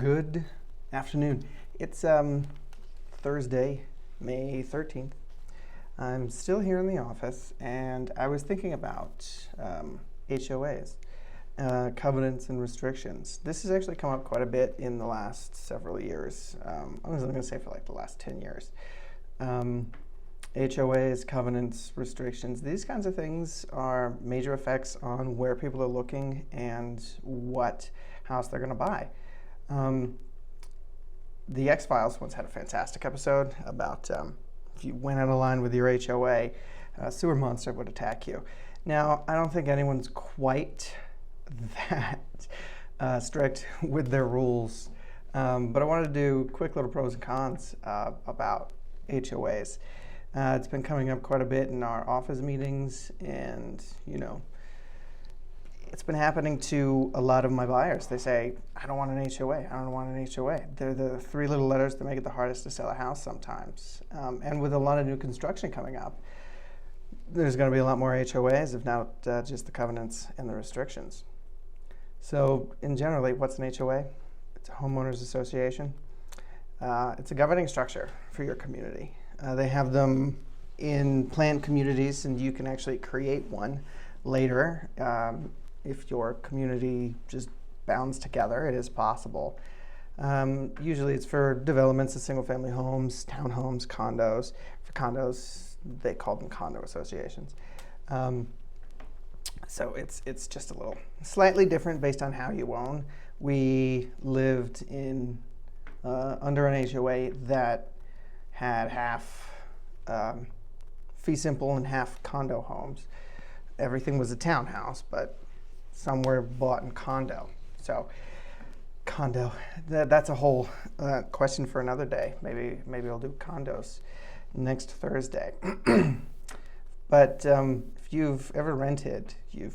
Good afternoon. It's Thursday, May 13th. I'm still here in the office, and I was thinking about HOAs, covenants and restrictions. This has actually come up quite a bit in the last several years. I was going to say for like the last 10 years. HOAs, covenants, restrictions, these kinds of things are major effects on where people are looking and what house they're going to buy. The X-Files once had a fantastic episode about if you went out of line with your HOA, a sewer monster would attack you. Now, I don't think anyone's quite that strict with their rules, but I wanted to do quick little pros and cons about HOAs. It's been coming up quite a bit in our office meetings, and it's been happening to a lot of my buyers. They say, I don't want an HOA, I don't want an HOA. They're the three little letters that make it the hardest to sell a house sometimes. And with a lot of new construction coming up, there's going to be a lot more HOAs, if not just the covenants and the restrictions. So, in generally, what's an HOA? It's a homeowners association. It's a governing structure for your community. They have them in planned communities, and you can actually create one later. If your community just bounds together, it is possible. Usually it's for developments of single-family homes, townhomes, condos. For condos, they call them condo associations. So it's just a little slightly different based on how you own. We lived in under an HOA that had half fee simple and half condo homes. Everything was a townhouse, but some were bought in condo. So condo, that's a whole question for another day. Maybe I'll do condos next Thursday. But if you've ever rented, you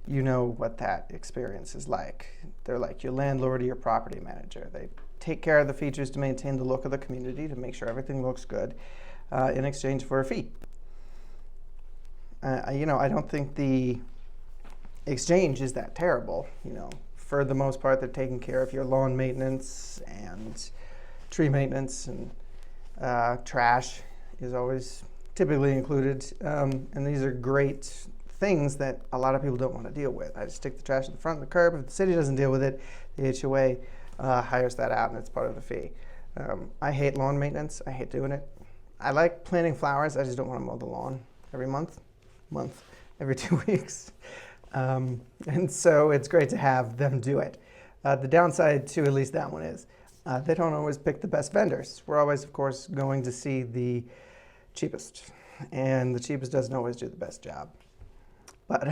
know what that experience is like. They're like your landlord or your property manager. They take care of the features to maintain the look of the community, to make sure everything looks good, in exchange for a fee. I don't think the exchange is that terrible. For the most part, they're taking care of your lawn maintenance and tree maintenance, and trash is always typically included. And these are great things that a lot of people don't want to deal with. I just stick the trash at the front of the curb. If the city doesn't deal with it, the HOA hires that out, and it's part of the fee. I hate lawn maintenance. I hate doing it. I like planting flowers. I just don't want to mow the lawn every every 2 weeks. And so it's great to have them do it. The downside to at least that one is they don't always pick the best vendors. We're always, of course, going to see the cheapest. And the cheapest doesn't always do the best job. But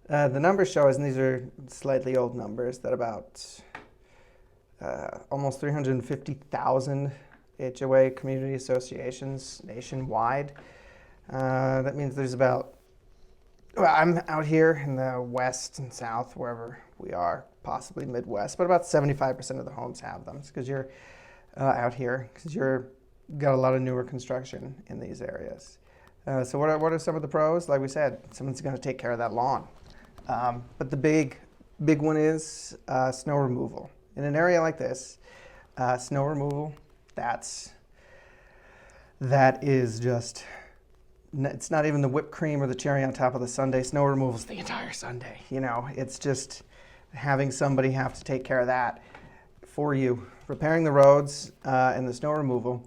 the numbers show us, and these are slightly old numbers, that about almost 350,000 HOA community associations nationwide. That means there's about, I'm out here in the west and south, wherever we are, possibly Midwest, but about 75% of the homes have them. It's because you're out here, because you're got a lot of newer construction in these areas. So what are some of the pros? Like we said, someone's going to take care of that lawn. But the big one is snow removal. In an area like this, snow removal, that is just, it's not even the whipped cream or the cherry on top of the sundae. Snow removal's the entire sundae. It's just having somebody have to take care of that for you. Repairing the roads and the snow removal,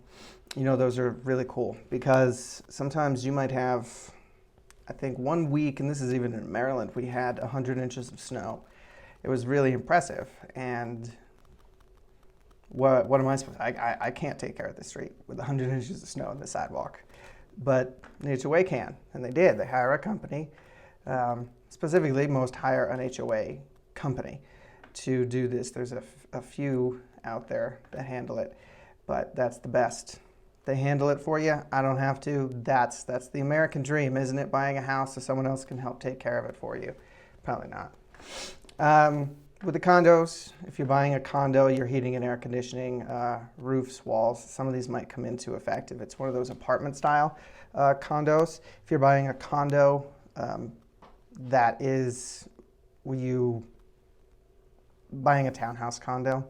those are really cool, because sometimes you might have, I think 1 week, and this is even in Maryland, we had 100 inches of snow. It was really impressive. And what am I supposed to, I can't take care of the street with 100 inches of snow on the sidewalk. But the HOA can, and they did. They hire a company. Specifically, most hire an HOA company to do this. There's a few out there that handle it, but that's the best. They handle it for you. I don't have to. That's the American dream, isn't it? Buying a house so someone else can help take care of it for you. Probably not. With the condos, if you're buying a condo, your heating and air conditioning, roofs, walls, some of these might come into effect if it's one of those apartment style condos. If you're buying a condo that is, buying a townhouse condo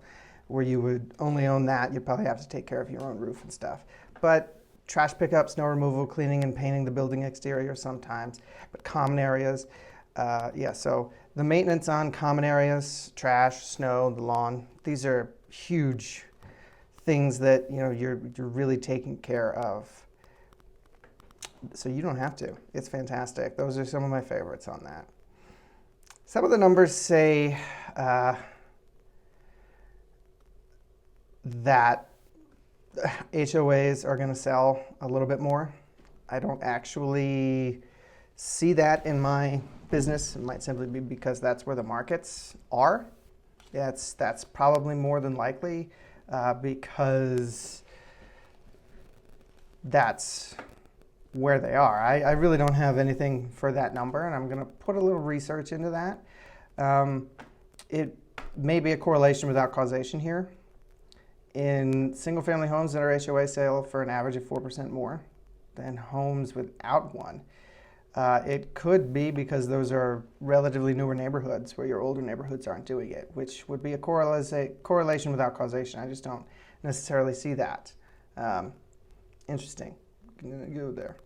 where you would only own that. You'd probably have to take care of your own roof and stuff. But trash pickup, snow removal, cleaning and painting the building exterior sometimes, but common areas, so the maintenance on common areas, trash, snow, the lawn, these are huge things that you're really taking care of. So you don't have to. It's fantastic. Those are some of my favorites on that. Some of the numbers say that HOAs are going to sell a little bit more. I don't actually see that in my business. It might simply be because that's where the markets are. That's probably more than likely because that's where they are. I really don't have anything for that number, and I'm going to put a little research into that. It may be a correlation without causation here. In single-family homes that are HOA sale for an average of 4% more than homes without one. It could be because those are relatively newer neighborhoods where your older neighborhoods aren't doing it, which would be a correlation without causation. I just don't necessarily see that. Interesting. Go there.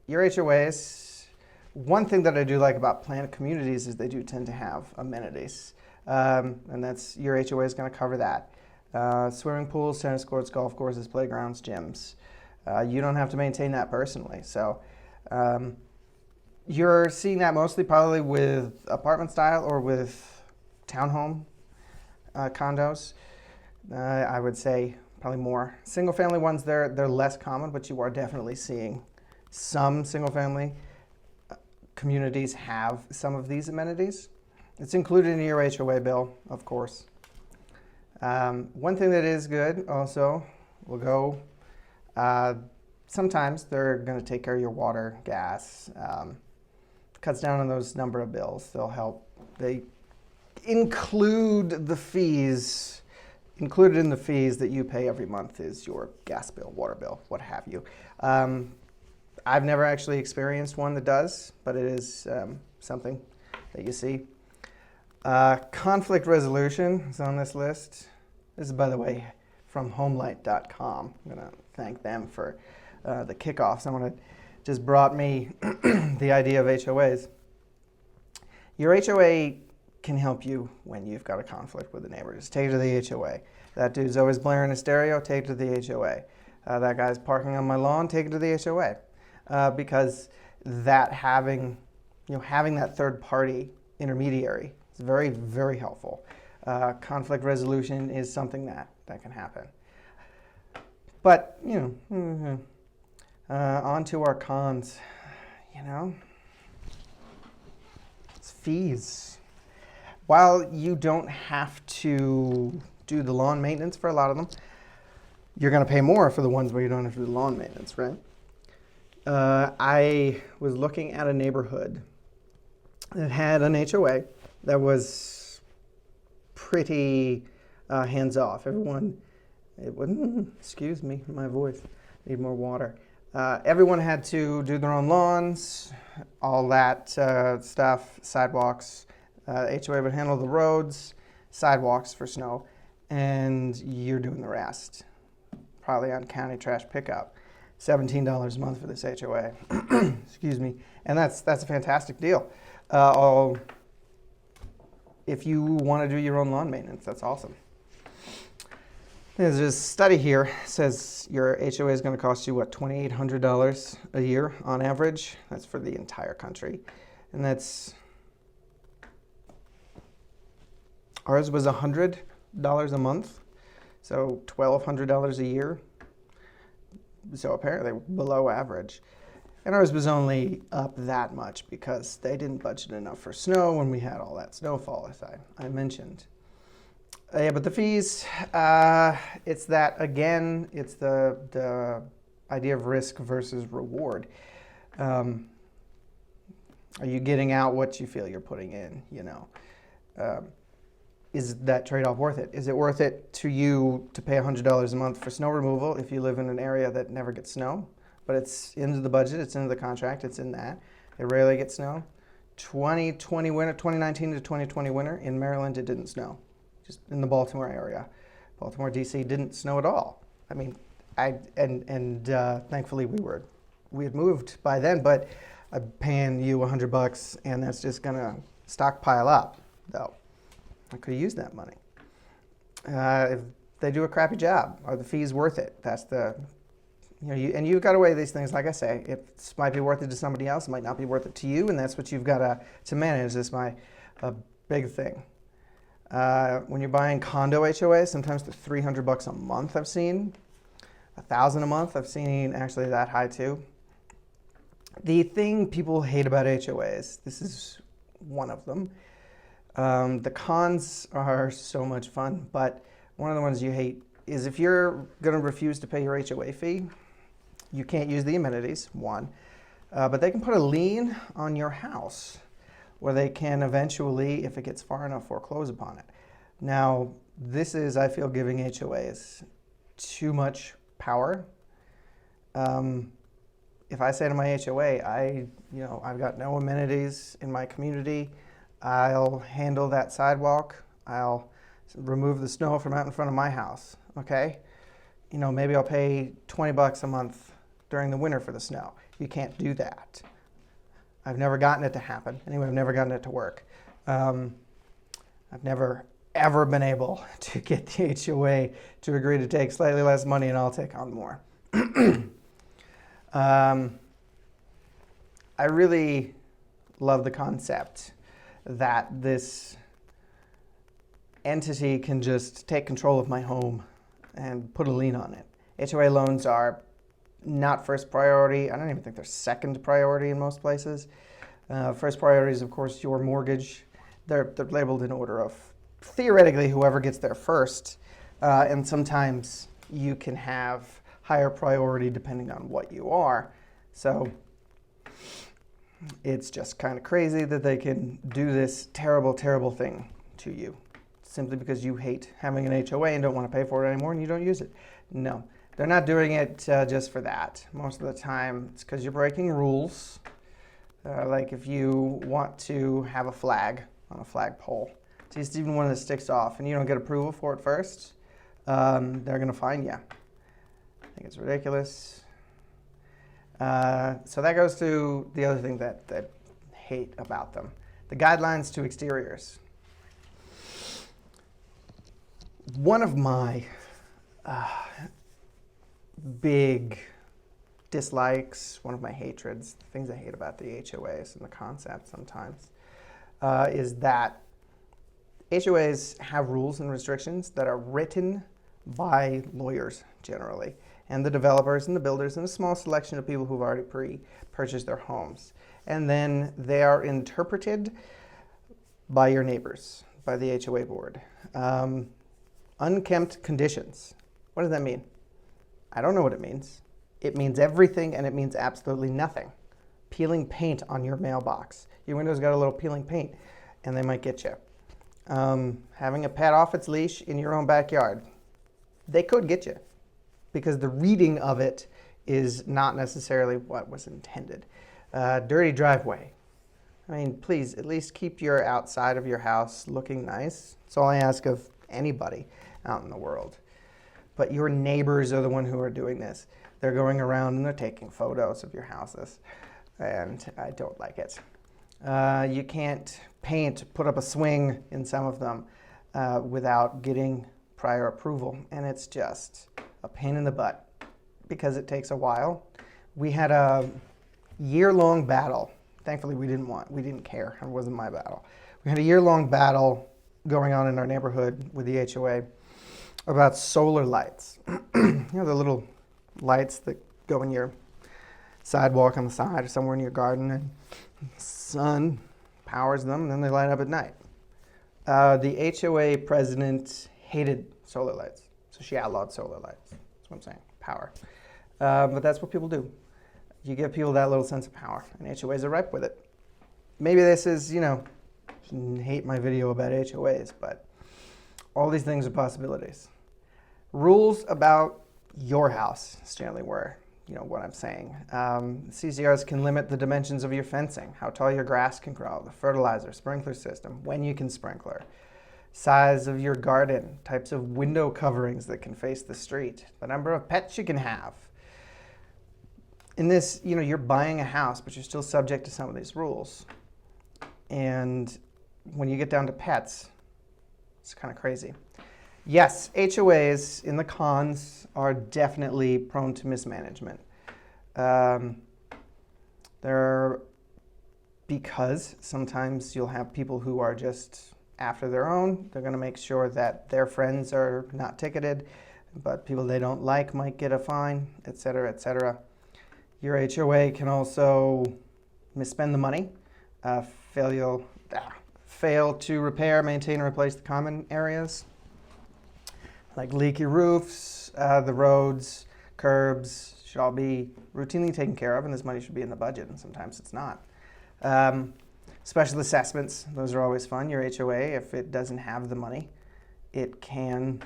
Your HOAs, one thing that I do like about planned communities is they do tend to have amenities. And that's your HOA is going to cover that. Swimming pools, tennis courts, golf courses, playgrounds, gyms. You don't have to maintain that personally. So you're seeing that mostly probably with apartment style or with townhome condos. I would say probably more. Single family ones, they're less common, but you are definitely seeing some single family communities have some of these amenities. It's included in your HOA bill, of course. One thing that is good also will go, sometimes they're going to take care of your water, gas, cuts down on those number of bills. They'll help. They include the fees. Included in the fees that you pay every month is your gas bill, water bill, what have you. I've never actually experienced one that does, but it is something that you see. Conflict resolution is on this list. This is, by the way, from homelight.com. I'm going to thank them for the kickoff. Someone just brought me the idea of HOAs. Your HOA can help you when you've got a conflict with a neighbor. Just take it to the HOA. That dude's always blaring a stereo, take it to the HOA. That guy's parking on my lawn, take it to the HOA. Because that having that third party intermediary is very, very helpful. Conflict resolution is something that can happen. But, on to our cons. It's fees. While you don't have to do the lawn maintenance for a lot of them, you're going to pay more for the ones where you don't have to do the lawn maintenance, right? I was looking at a neighborhood that had an HOA that was pretty hands-off. Excuse me, my voice, need more water. Everyone had to do their own lawns, all that stuff, sidewalks. HOA would handle the roads, sidewalks for snow, and you're doing the rest. Probably on county trash pickup. $17 a month for this HOA. Excuse me. And that's a fantastic deal. If you want to do your own lawn maintenance, that's awesome. There's a study here says your HOA is going to cost you, $2,800 a year on average. That's for the entire country. And ours was $100 a month, so $1,200 a year. So apparently below average. And ours was only up that much because they didn't budget enough for snow when we had all that snowfall, as I mentioned. But the fees, it's that, again, it's the idea of risk versus reward. Are you getting out what you feel you're putting in, Is that trade-off worth it? Is it worth it to you to pay $100 a month for snow removal if you live in an area that never gets snow? But it's into the budget, it's into the contract, it's in that. They rarely get snow. 2020 winter, 2019 to 2020 winter in Maryland, it didn't snow. Just in the Baltimore area. Baltimore, DC didn't snow at all. I mean, thankfully we had moved by then, but I'm paying you $100 and that's just gonna stockpile up, though. I could have used that money. If they do a crappy job, are the fees worth it? That's the, and you've got to weigh these things. Like I say, it might be worth it to somebody else, it might not be worth it to you, and that's what you've got to manage. This is a big thing. When you're buying condo HOAs, sometimes they're $300 a month. I've seen $1,000 a month. I've seen actually that high too. The thing people hate about HOAs, this is one of them. The cons are so much fun, but one of the ones you hate is if you're going to refuse to pay your HOA fee, you can't use the amenities, one. But they can put a lien on your house, where they can eventually, if it gets far enough, foreclose upon it. Now, this is, I feel, giving HOAs too much power. If I say to my HOA, I've got no amenities in my community, I'll handle that sidewalk, I'll remove the snow from out in front of my house, okay? Maybe I'll pay $20 a month during the winter for the snow. You can't do that. I've never gotten it to happen. Anyway, I've never gotten it to work. I've never, ever been able to get the HOA to agree to take slightly less money and I'll take on more. I really love the concept that this entity can just take control of my home and put a lien on it. HOA loans are not first priority. I don't even think they're second priority in most places. First priority is, of course, your mortgage. They're labeled in order of, theoretically, whoever gets there first. And sometimes you can have higher priority depending on what you are. So it's just kind of crazy that they can do this terrible, terrible thing to you simply because you hate having an HOA and don't want to pay for it anymore and you don't use it. No, they're not doing it just for that. Most of the time it's because you're breaking rules. Like if you want to have a flag on a flagpole, just even one that sticks off and you don't get approval for it first, they're going to fine you. I think it's ridiculous. So that goes to the other thing that I hate about them. The guidelines to exteriors. One of my big dislikes, one of my hatreds, the things I hate about the HOAs and the concept sometimes, is that HOAs have rules and restrictions that are written by lawyers generally, and the developers and the builders and a small selection of people who've already pre-purchased their homes. And then they are interpreted by your neighbors, by the HOA board. Unkempt conditions. What does that mean? I don't know what it means. It means everything and it means absolutely nothing. Peeling paint on your mailbox. Your window's got a little peeling paint and they might get you. Having a pet off its leash in your own backyard. They could get you because the reading of it is not necessarily what was intended. Dirty driveway. I mean, please, at least keep your outside of your house looking nice. That's all I ask of anybody out in the world. But your neighbors are the one who are doing this. They're going around and they're taking photos of your houses, and I don't like it. You can't put up a swing in some of them without getting prior approval, and it's just a pain in the butt because it takes a while. We had a year-long battle. Thankfully, we didn't care. It wasn't my battle. We had a year-long battle going on in our neighborhood with the HOA about solar lights. You know, the little lights that go in your sidewalk on the side or somewhere in your garden, and the sun powers them, and then they light up at night. The HOA president hated solar lights, so she outlawed solar lights. That's what I'm saying, power. But that's what people do. You give people that little sense of power, and HOAs are ripe with it. Maybe this is, you hate my video about HOAs, but all these things are possibilities. Rules about your house, Stanley Ware. what I'm saying. CCRs can limit the dimensions of your fencing, how tall your grass can grow, the fertilizer, sprinkler system, when you can sprinkler, size of your garden, types of window coverings that can face the street, the number of pets you can have. In this, you're buying a house, but you're still subject to some of these rules. And when you get down to pets, it's kind of crazy. Yes, HOAs in the cons are definitely prone to mismanagement. Because sometimes you'll have people who are just after their own. They're going to make sure that their friends are not ticketed, but people they don't like might get a fine, etc., etc. Your HOA can also misspend the money, fail to repair, maintain, and replace the common areas, like leaky roofs, the roads, curbs should all be routinely taken care of, and this money should be in the budget, and sometimes it's not. Special assessments, those are always fun. Your HOA, if it doesn't have the money, it can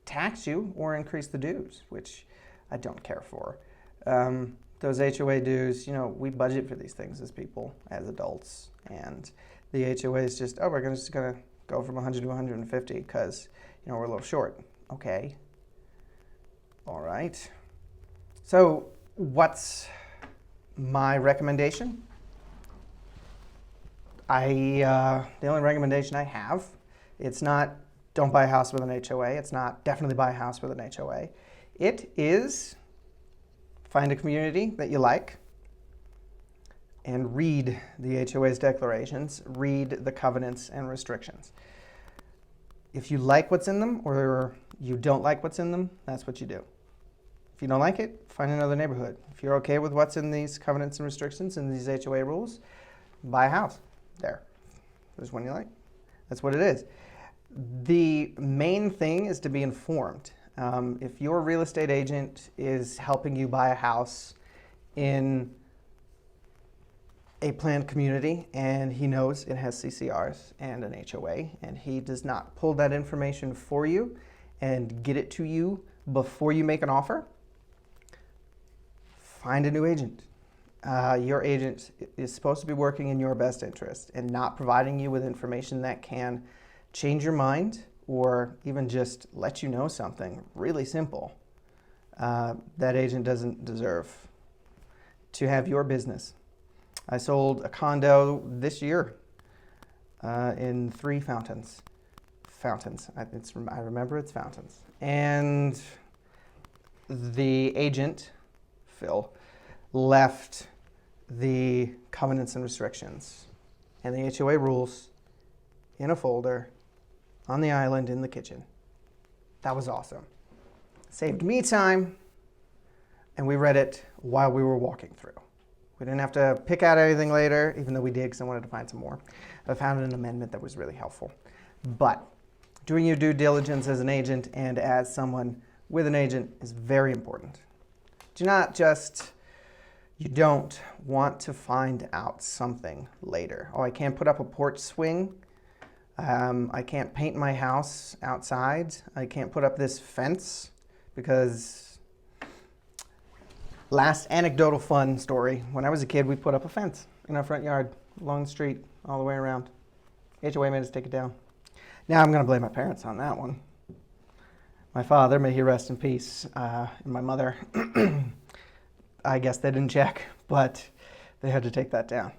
tax you or increase the dues, which I don't care for. Those HOA dues, we budget for these things as people, as adults, and the HOA is just, we're just going to go from 100 to 150 because, we're a little short. Okay. All right. So what's my recommendation? The only recommendation I have, it's not don't buy a house with an HOA. It's not definitely buy a house with an HOA. It is find a community that you like and read the HOA's declarations, read the covenants and restrictions. If you like what's in them or you don't like what's in them, that's what you do. If you don't like it, find another neighborhood. If you're okay with what's in these covenants and restrictions and these HOA rules, buy a house. There's one you like. That's what it is. The main thing is to be informed. If your real estate agent is helping you buy a house in a planned community and he knows it has CCRs and an HOA and he does not pull that information for you and get it to you before you make an offer, find a new agent. Your agent is supposed to be working in your best interest and not providing you with information that can change your mind or even just let you know something really simple. That agent doesn't deserve to have your business. I sold a condo this year in 3 fountains. I remember it's fountains. And the agent, Phil, left the covenants and restrictions and the HOA rules in a folder on the island in the kitchen. That was awesome. Saved me time, and we read it while we were walking through. We didn't have to pick out anything later, even though we did because I wanted to find some more. I found an amendment that was really helpful. But doing your due diligence as an agent and as someone with an agent is very important. You don't want to find out something later. I can't put up a porch swing. I can't paint my house outside. I can't put up this fence because last anecdotal fun story. When I was a kid, we put up a fence in our front yard along the street all the way around. HOA made us take it down. Now I'm going to blame my parents on that one. My father, may he rest in peace, and my mother, I guess they didn't check, but they had to take that down.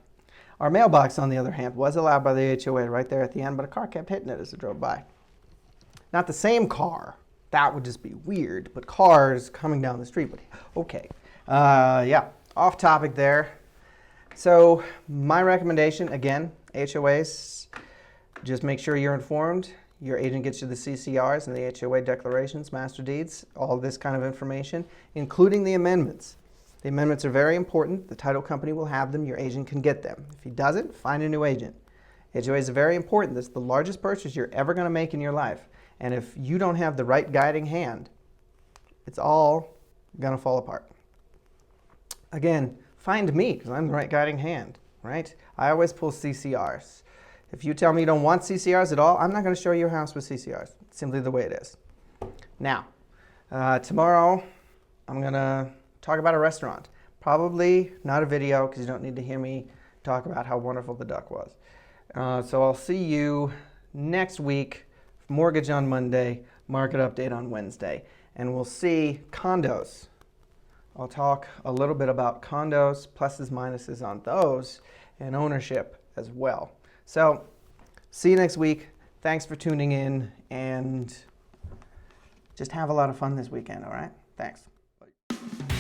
Our mailbox, on the other hand, was allowed by the HOA right there at the end, but a car kept hitting it as it drove by. Not the same car. That would just be weird, but cars coming down the street. But okay. Off topic there. So my recommendation, again, HOAs, just make sure you're informed. Your agent gets you the CCRs and the HOA declarations, master deeds, all this kind of information, including the amendments. The amendments are very important. The title company will have them. Your agent can get them. If he doesn't, find a new agent. HOAs are very important. This is the largest purchase you're ever going to make in your life. And if you don't have the right guiding hand, it's all going to fall apart. Again, find me because I'm the right guiding hand, right? I always pull CCRs. If you tell me you don't want CCRs at all, I'm not going to show you a house with CCRs. It's simply the way it is. Now, tomorrow, I'm going to talk about a restaurant. Probably not a video because you don't need to hear me talk about how wonderful the duck was. So I'll see you next week. Mortgage on Monday, market update on Wednesday. And we'll see condos. I'll talk a little bit about condos, pluses, minuses on those, and ownership as well. So see you next week. Thanks for tuning in, and just have a lot of fun this weekend, all right? Thanks. Bye.